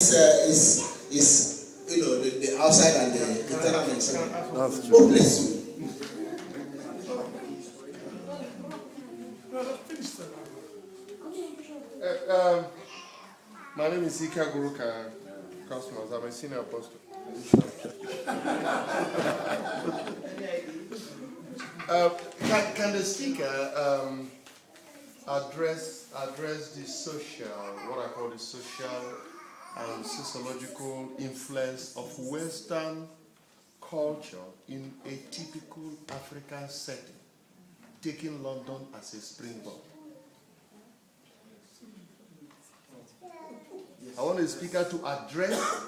is the outside and the internal inside. That's true. God bless you. My name is Ika Guruka Cosmos. I'm a senior apostle. Can the speaker address the social, what I call the social and sociological influence of Western culture in a typical African setting, taking London as a springboard? I want the speaker to address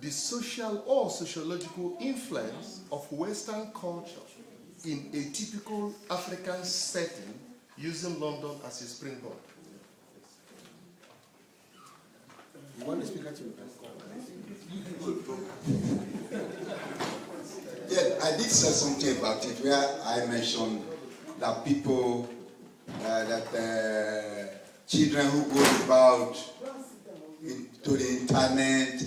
the social or sociological influence of Western culture in a typical African setting using London as a springboard. You want the speaker to? Yeah, I did say something about it where I mentioned that people, children who go about into the internet,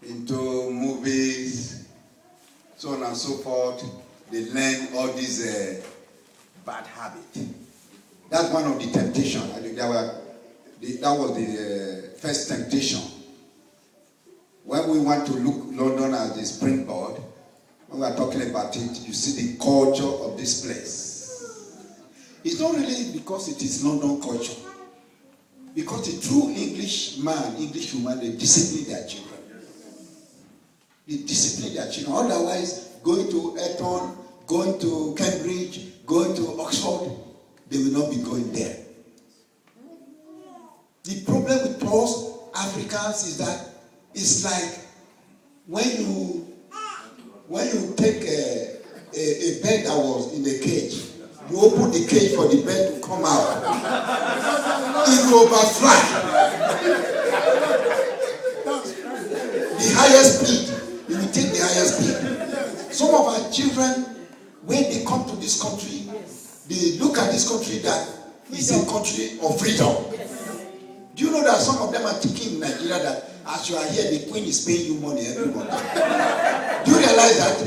into movies, so on and so forth, they learn all these bad habits. That's one of the temptations. I think that was the first temptation. When we want to look London as the springboard, when we are talking about it, you see the culture of this place. It's not really because it is London culture. Because the true English man, English woman, they discipline their children. They discipline their children. Otherwise, going to Eton, going to Cambridge, going to Oxford, they will not be going there. The problem with us Africans is that it's like when you take a bird that was in a cage, you open the cage for the bird to come out. It will overfly. The highest speed, you will take the highest speed. Some of our children, when they come to this country, they look at this country that is a country of freedom. Do you know that some of them are thinking in Nigeria that as you are here, the Queen is paying you money every month? Do you realize that?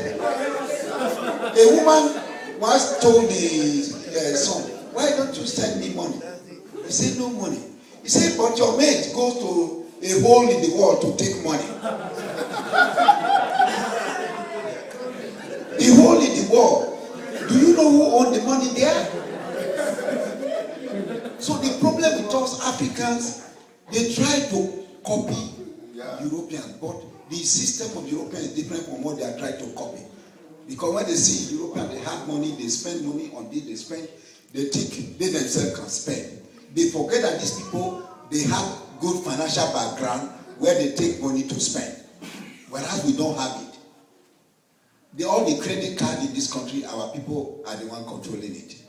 A woman once told the son, why don't you send me money? He said, no money. He said, but your mate goes to a hole in the wall to take money. The hole in the wall. Do you know who owned the money there? So the problem with us Africans, they try to copy Europeans, but the system of Europeans is different from what they are trying to copy. Because when they see Europeans, they have money, they spend money on this, they think they themselves can spend. They forget that these people, they have good financial background where they take money to spend. Whereas we don't have it. All the credit card in this country, our people are the one controlling it.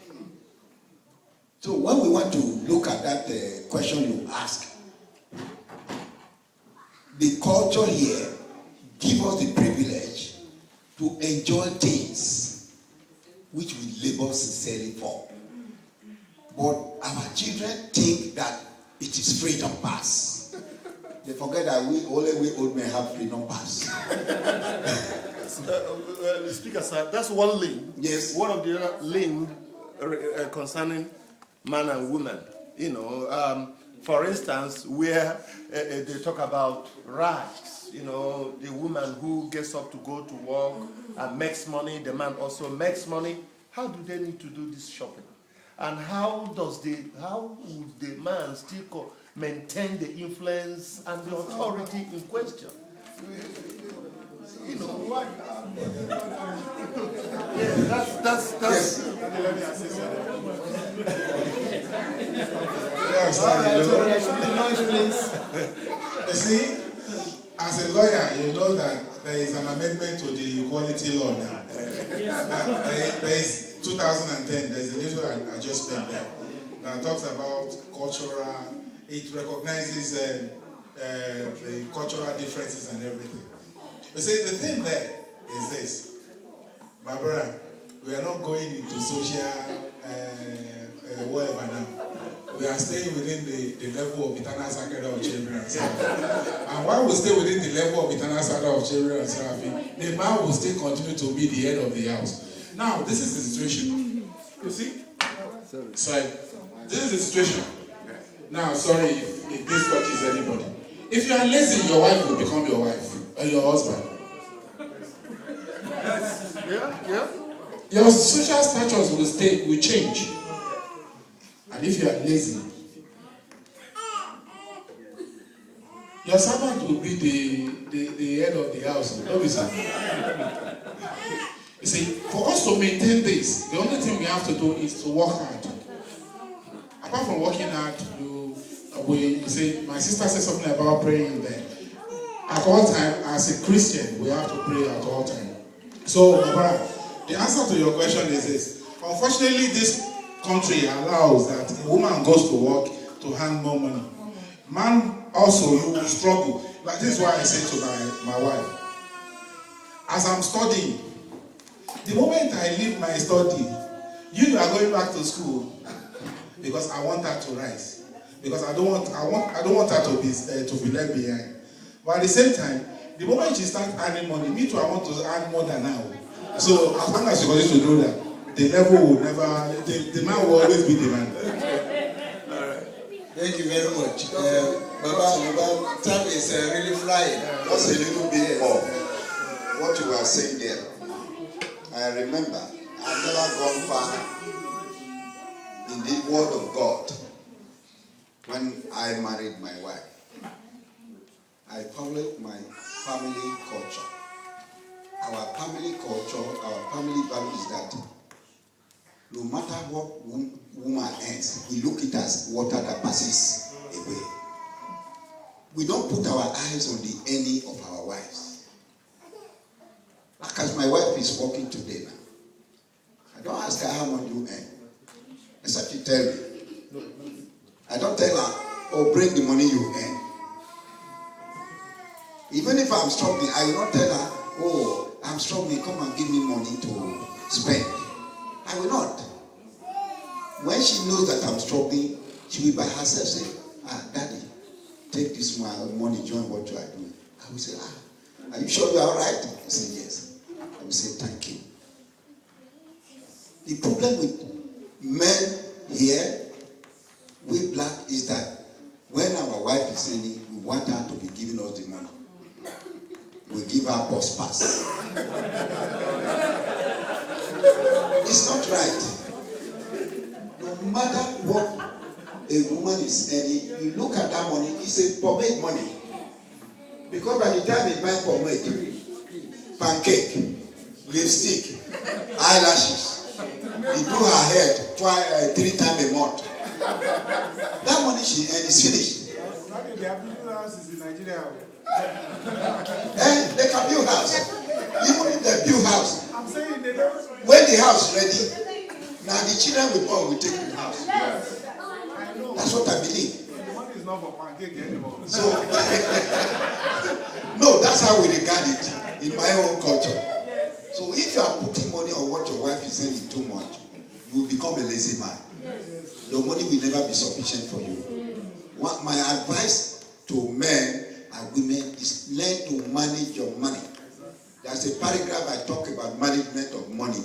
So when we want to look at that question you ask, the culture here gives us the privilege to enjoy things which we labor sincerely for. But our children think that it is freedom pass. They forget that we old men have freedom pass. Speaker, sir, that's one link. Yes. One of the other link concerning man and woman. For instance, where they talk about rights, the woman who gets up to go to work and makes money, the man also makes money. How do they need to do this shopping? And how would the man still maintain the influence and the authority in question? That's You see, as a lawyer, you know that there is an amendment to the equality law now. There is 2010, there is a little adjustment there that talks about cultural, it recognizes the cultural differences and everything. You see, the thing there is this, my brother, we are not going into social whatever now. we are staying within the level of eternal sacred of children and seraphim. And while we stay within the level of eternal sacred of children and seraphim, the man will still continue to be the head of the house. Now, this is the situation. You see? Sorry. This is the situation. Now, sorry if this touches anybody. If you are lazy, your wife will become your wife or your husband. Yeah. Your social status will change. And if you are lazy, your servant will be the head of the house. You see, for us to maintain this, the only thing we have to do is to work hard. Apart from working hard, you say, my sister said something about praying there. At all time, as a Christian, we have to pray at all time. So, Barbara, the answer to your question is this. Unfortunately, this country allows that a woman goes to work to earn more money. Man also, you will struggle. Like this is why I say to my wife, as I'm studying, the moment I leave my study, you are going back to school because I want her to rise. Because I don't want her to be left behind. But at the same time, the moment she starts earning money, me too, I want to earn more than now. So as long as she continues to do that, the level will never, the man will always be the man. All right. Thank you very much. Baba, time is really flying. Just a little bit more. What you were saying there. I remember I've never gone far in the word of God when I married my wife. I followed my family culture. Our family culture, our family value is that no matter what woman earns, we look it as water that passes away. We don't put our eyes on the earning of our wives. Like as my wife is working today now, I don't ask her how much you earn, except she tell me. I don't tell her, oh, bring the money you earn. Even if I'm struggling, I will not tell her, oh, I'm struggling, come and give me money to spend. I will not. When she knows that I'm struggling, she will by herself say, Daddy, take this money, join what you are doing. I will say, are you sure you are all right? I say, yes. I will say, thank you. The problem with men here, we black, is that when our wife is earning, we want her to be giving us the money. We give her bus pass. It's not right. No matter what a woman is earning, you look at that money, it's a pomade money. Because by the time they buy pomade, pancake, lipstick, eyelashes, they do her hair 3 times a month. That money she earns is finished. Their building houses in Nigeria. They can build house. Even if they build house, I'm saying they don't. when the house ready, now the children will born will take the house. Yes. I know. That's what I believe. The money is not for pancake anymore. So, no, that's how we regard it in my own culture. So if you are putting money on what your wife is saying too much, you will become a lazy man. Your money will never be sufficient for you. My advice to men and women is learn to manage your money. There's a paragraph I talk about management of money.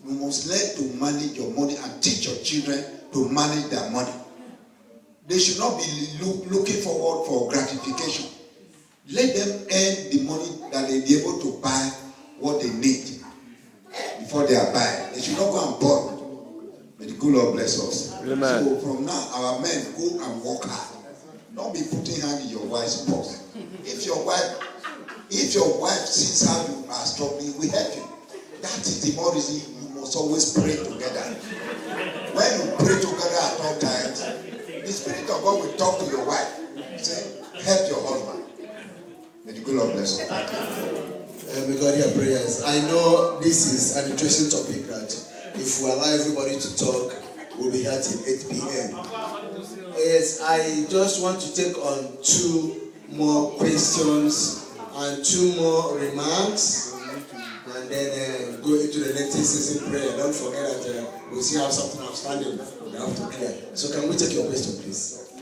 You must learn to manage your money and teach your children to manage their money. They should not be looking forward for gratification. Let them earn the money that they be able to buy what they need before they are buying. They should not go and borrow. May the good Lord bless us. Amen. So from now, our men go and work hard. Don't be putting hand in your wife's purse. If your wife sees how you are struggling, we help you. That is the more reason you must always pray together. When you pray together at all times, the Spirit of God will talk to your wife. Say, help your husband. May the good Lord bless you. May God hear prayers. I know this is an interesting topic that if we allow everybody to talk, we'll be here till 8 p.m. Yes, I just want to take on 2 more questions and 2 more remarks. And and then go into the lengthy season prayer. Don't forget that we still have something outstanding we have to clear. So can we take your question, please?